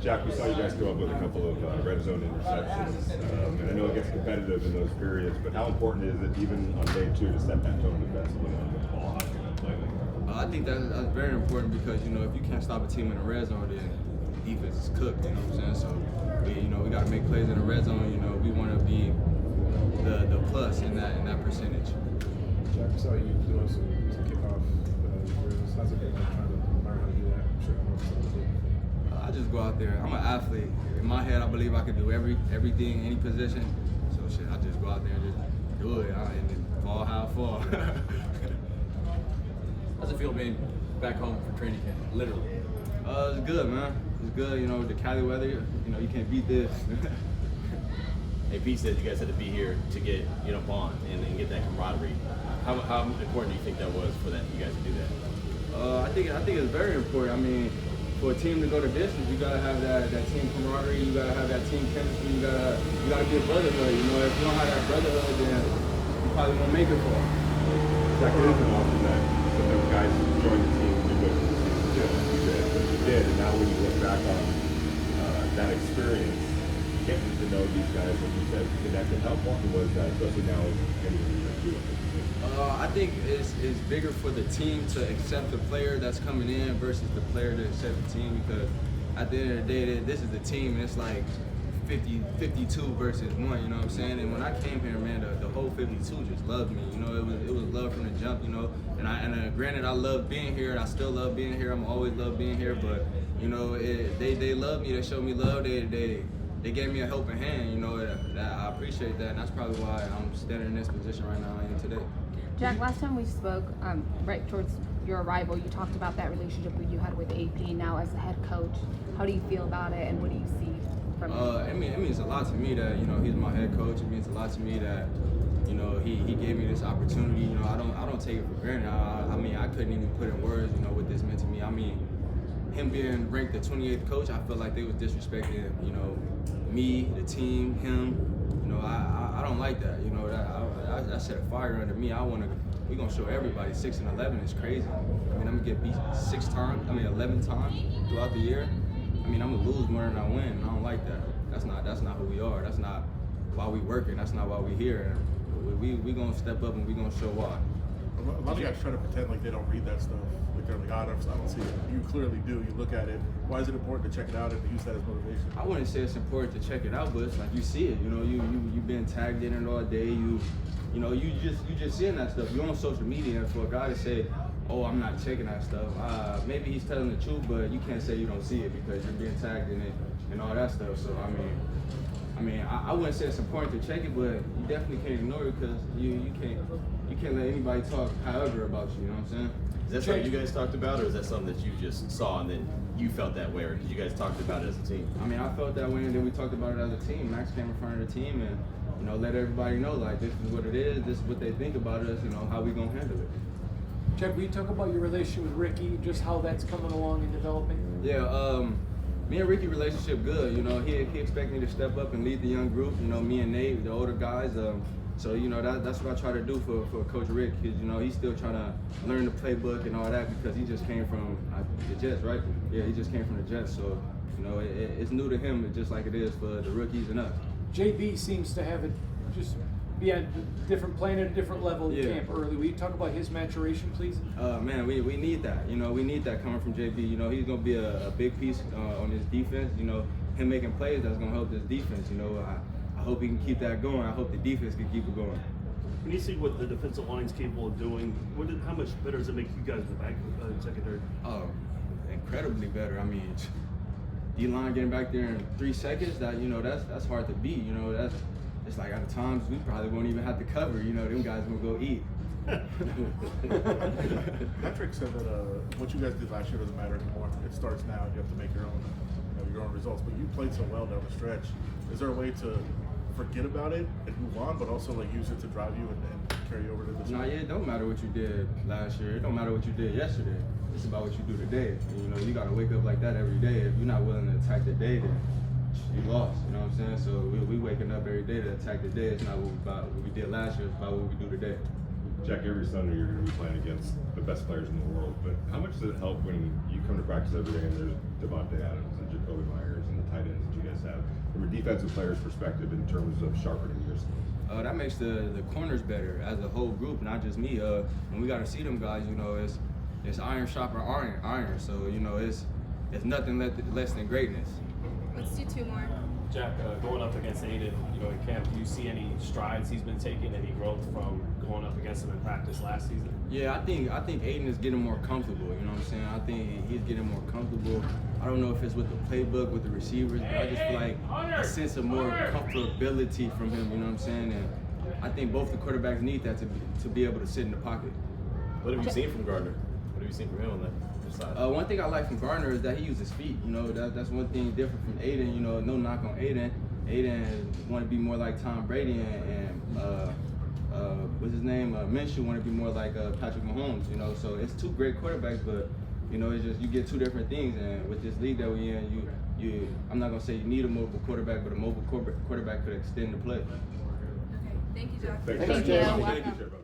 Jack, we saw you guys go up with a couple of red zone interceptions, and I know it gets competitive in those periods, but how important is it even on day 2 to set that tone defensively on the ball I think that's very important because, if you can't stop a team in the red zone, then defense is cooked, you know what I'm saying? So, we got to make plays in the red zone. We want to be the plus in that percentage. Jack, I saw you doing some kickoff drills. How's it been trying to learn how to do that? I'm sure I know some of it. I just go out there. I'm an athlete. In my head, I believe I can do everything, any position. So shit, I just go out there and just do it, and then fall how I fall. How's it feel being back home for training camp, literally? It's good, man. It's good. The Cali weather, you can't beat this. Hey, Pete said you guys had to be here to get, bond and get that camaraderie. How important do you think that was for you guys to do that? I think it's very important. I mean, for a team to go the distance, you gotta have that team camaraderie. You gotta have that team chemistry. You gotta be a brotherhood. If you don't have that brotherhood, then you probably won't make it far. Jack, it isn't often that some of those guys join the team and do what you did, and now when you look back on that experience, getting to know these guys, like you said, connected, how important was that, especially now in the I think it's bigger for the team to accept the player that's coming in versus the player to accept the team, because at the end of the day, this is the team, and it's like 52 versus 1, you know what I'm saying? And when I came here, man, the whole 52 just loved me. It was love from the jump, and granted, I love being here, and I still love being here. I'm always love being here, but they love me. They showed me love. They gave me a helping hand. I appreciate that, and that's probably why I'm standing in this position right now I am today. Jack, last time we spoke, right towards your arrival, you talked about that relationship that you had with AP. Now, as the head coach, how do you feel about it, and what do you see from him? It means a lot to me that he's my head coach. It means a lot to me that he gave me this opportunity. I don't take it for granted. I couldn't even put in words what this meant to me. I mean, him being ranked the 28th coach, I felt like they was disrespecting me, the team, him. I don't like that. That set a fire under me. We're gonna show everybody 6-11 is crazy. I'm gonna get beat 11 times throughout the year. I'm gonna lose more than I win, and I don't like that. That's not who we are. That's not why we working. That's not why we here. We gonna step up and we gonna show why. A lot of guys try to pretend like they don't read that stuff. Like they're like, I don't see it. You clearly do. You look at it. Why is it important to check it out and use that as motivation? I wouldn't say it's important to check it out, but it's like you see it. You've been tagged in it all day. You just seeing that stuff. You're on social media, and for a guy to say, "Oh, I'm not checking that stuff," maybe he's telling the truth, but you can't say you don't see it because you're being tagged in it and all that stuff. So I wouldn't say it's important to check it, but you definitely can't ignore it because you can't let anybody talk however about you. You know what I'm saying? Is that something you guys talked about, or is that something that you just saw and then you felt that way, or did you guys talked about it as a team? I felt that way, and then we talked about it as a team. Max came in front of the team and let everybody know, like, this is what it is, this is what they think about us, how we gonna handle it. Jack, will you talk about your relationship with Ricky, just how that's coming along and developing? Yeah, me and Ricky relationship good. He expect me to step up and lead the young group. Me and Nate, the older guys. So that's what I try to do for Coach Rick. Because he's still trying to learn the playbook and all that because he just came from the Jets, right? Yeah, he just came from the Jets. So it's new to him, just like it is for the rookies and us. JB seems to have it just be at a different plane at a different level in camp early. Will you talk about his maturation, please? Man, we need that. We need that coming from JB. He's gonna be a big piece on his defense. Him making plays that's gonna help this defense. I hope he can keep that going. I hope the defense can keep it going. When you see what the defensive line's capable of doing, how much better does it make you guys in the back secondary? Oh, incredibly better. D-line getting back there in 3 seconds, that's hard to beat. It's like at times we probably won't even have to cover. Them guys gonna go eat. Patrick said that what you guys did last year doesn't matter anymore. It starts now, and you have to make your own results. But you played so well down the stretch. Is there a way to forget about it and move on, but also use it to drive you and carry over to this? No, it don't matter what you did last year. It don't matter what you did yesterday. It's about what you do today. You gotta wake up like that every day. If you're not willing to attack the day, then you lost. You know what I'm saying? So we waking up every day to attack the day. It's not what we did last year. It's about what we do today. Jack, every Sunday you're going to be playing against the best players in the world, but how much does it help when you come to practice every day and there's Devontae Adams and Jacoby Myers and guys have from a defensive player's perspective in terms of sharpening your skills? That makes the corners better as a whole group, not just me. When we got to see them guys, you know, it's iron sharper iron. So you know, it's nothing less than greatness. Let's do two more. Jack, going up against Aidan, you know, in camp, do you see any strides he's been taking, any growth from going up against him in practice last season? Yeah, I think Aidan is getting more comfortable. You know what I'm saying? I think he's getting more comfortable. I don't know if it's with the playbook, with the receivers, but I just feel like a sense of more comfortability from him. You know what I'm saying? And I think both the quarterbacks need that to be able to sit in the pocket. What have you seen from Gardner? What have you seen from him on that side? One thing I like from Gardner is that he uses feet. You know, that's one thing different from Aidan. You know, no knock on Aidan. Aidan want to be more like Tom Brady and what's his name? Minshew want to be more like Patrick Mahomes. You know, so it's two great quarterbacks, but you know, it's just you get two different things. And with this league that we're in, I'm not gonna say you need a mobile quarterback, but a mobile quarterback could extend the play. Okay, thank you, Jack. Thank Thank you. Thank you, Jeff.